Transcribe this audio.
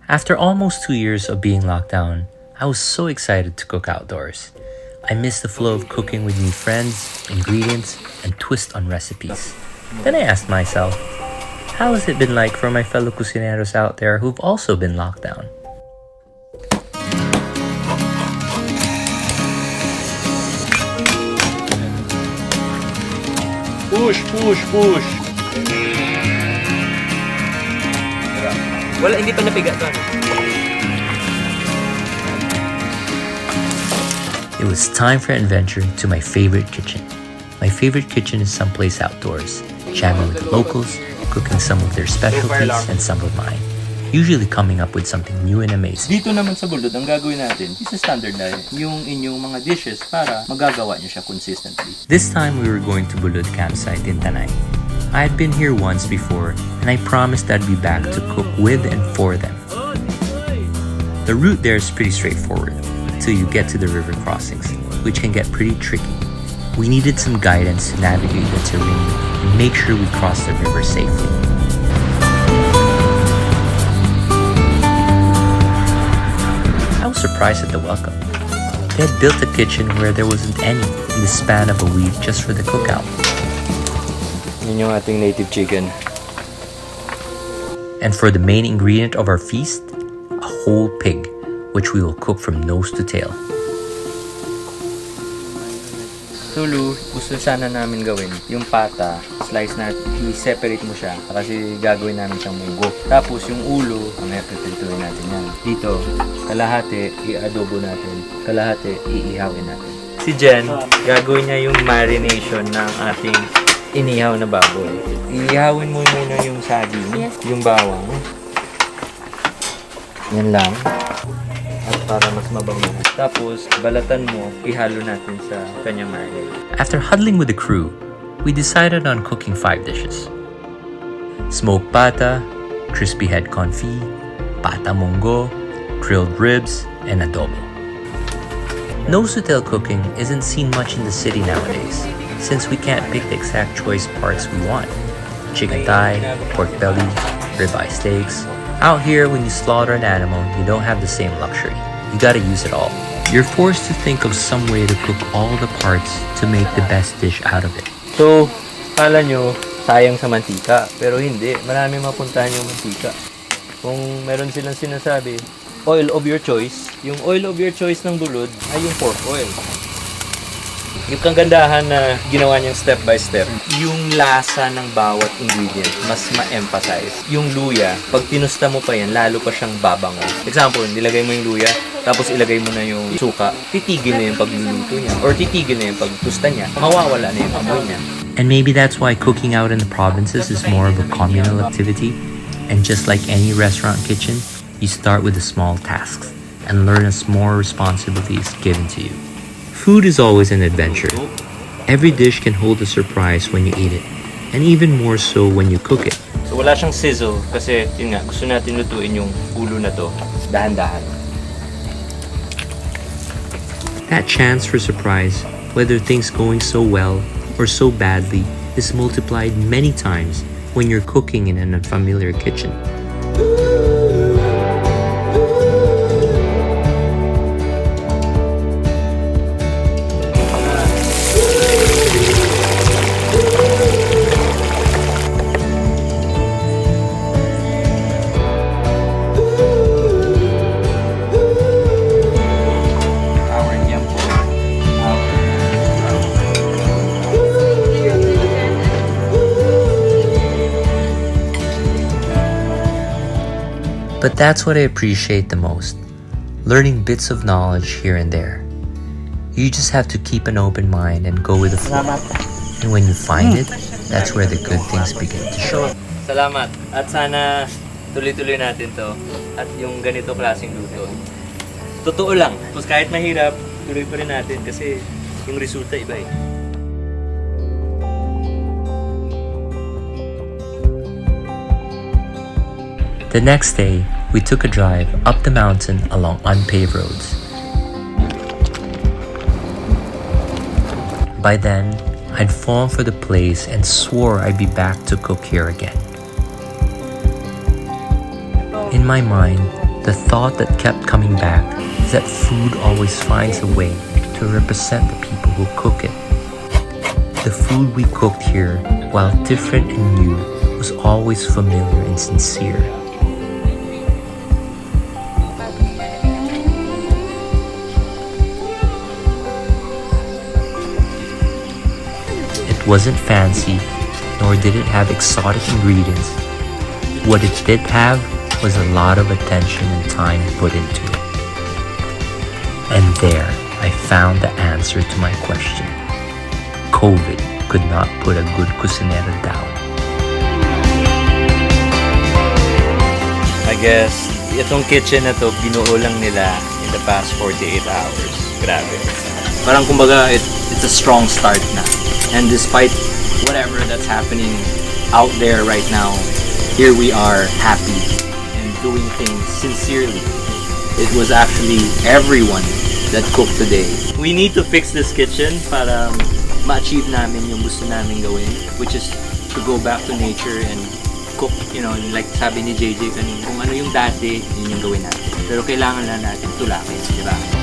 After almost 2 years of being locked down, I was so excited to cook outdoors. I missed the flow of cooking with new friends, ingredients, and twist on recipes. Then I asked myself, how has it been like for my fellow cocineros out there who've also been locked down? Push, push, push. Wala, hindi pa napiga to. It was time for adventure to my favorite kitchen. My favorite kitchen is someplace outdoors, jamming with the locals, cooking some of their specialties and some of mine, usually coming up with something new and amazing. Dito naman sa Bulod, ang gagawin natin is standard na yung inyong mga dishes para magagawa nyo siya consistently. This time we were going to Bulod Campsite in Tanay. I had been here once before, and I promised I'd be back to cook with and for them. The route there is pretty straightforward, until you get to the river crossings, which can get pretty tricky. We needed some guidance to navigate the terrain and make sure we cross the river safely. I was surprised at the welcome. They had built a kitchen where there wasn't any in the span of a week just for the cookout. Yun yung ating native chicken. And for the main ingredient of our feast, a whole pig, which we will cook from nose to tail. Tulu, gusto sana namin gawin yung pata, slice na, i-separate mo siya kasi gagawin namin siyang munggo. Tapos yung ulo, mamaya pipintuin natin yan. Dito, kalahati, i-adobo natin, kalahati, iihawin natin. Si Jen, gagawin niya yung marination ng ating inihaw na baboy. Iihawin mo muna yung saging, yung bawang. Yan lang. At para mas mabango. Tapos, balatan mo, ihalo natin sa kanyang marinade. After huddling with the crew, we decided on cooking 5 dishes. Smoked pata, crispy head confit, pata munggo, grilled ribs, and adobo. Nose to tail cooking isn't seen much in the city nowadays, since we can't pick the exact choice parts we want. Chicken thigh, pork belly, ribeye steaks. Out here, when you slaughter an animal, you don't have the same luxury. You gotta use it all. You're forced to think of some way to cook all the parts to make the best dish out of it. So, kala nyo, sayang sa mantika. Pero hindi, marami mapuntahan yung mantika. Kung meron silang sinasabi, oil of your choice. Yung oil of your choice ng bulod ay yung pork oil. Yung kagandahan na ginawa niyang step by step, yung lasa ng bawat ingredient, mas ma-emphasize. Yung luya, pag tinusta mo pa yan, lalo pa siyang babango. Example, nilagay mo yung luya, tapos ilagay mo na yung suka, titigil na yung pagluluto niya, or titigil na yung pagtusta niya, mawawala na yung amoy niya. And maybe that's why cooking out in the provinces is more of a communal activity. And just like any restaurant kitchen, you start with the small tasks and learn as more responsibility is given to you. Food is always an adventure. Every dish can hold a surprise when you eat it, and even more so when you cook it. So wala siyang sizzle kasi yun nga, gusto natin lutuin yung ulo na to, dahan-dahan. That chance for surprise, whether things going so well or so badly, is multiplied many times when you're cooking in an unfamiliar kitchen. But that's what I appreciate the most, learning bits of knowledge here and there. You just have to keep an open mind and go with the flow. And when you find it, that's where the good things begin to show. Salamat. At sana tuloy-tuloy natin to. At yung ganito klaseng luto. Totoo lang. Tapos kahit mahirap, tuloy pa rin natin kasi yung resulta iba eh. The next day, we took a drive up the mountain along unpaved roads. By then, I'd fallen for the place and swore I'd be back to cook here again. In my mind, The thought that kept coming back is that food always finds a way to represent the people who cook it. The food we cooked here, while different and new, was always familiar and sincere. It wasn't fancy, nor did it have exotic ingredients. What it did have was a lot of attention and time put into it. And there, I found the answer to my question. COVID could not put a good cusinero down. I guess, itong kitchen na to, binuo lang nila in the past 48 hours. Grabe. Parang kumbaga, it's a strong start na. And despite whatever that's happening out there right now, here we are happy and doing things sincerely. It was actually everyone that cooked today. We need to fix this kitchen para Ma-achieve namin yung gusto namin gawin, which is to go back to nature and cook, like sabi ni JJ kanina, kung ano yung dati, yun yung gawin natin. Pero kailangan na natin tulakin, di ba?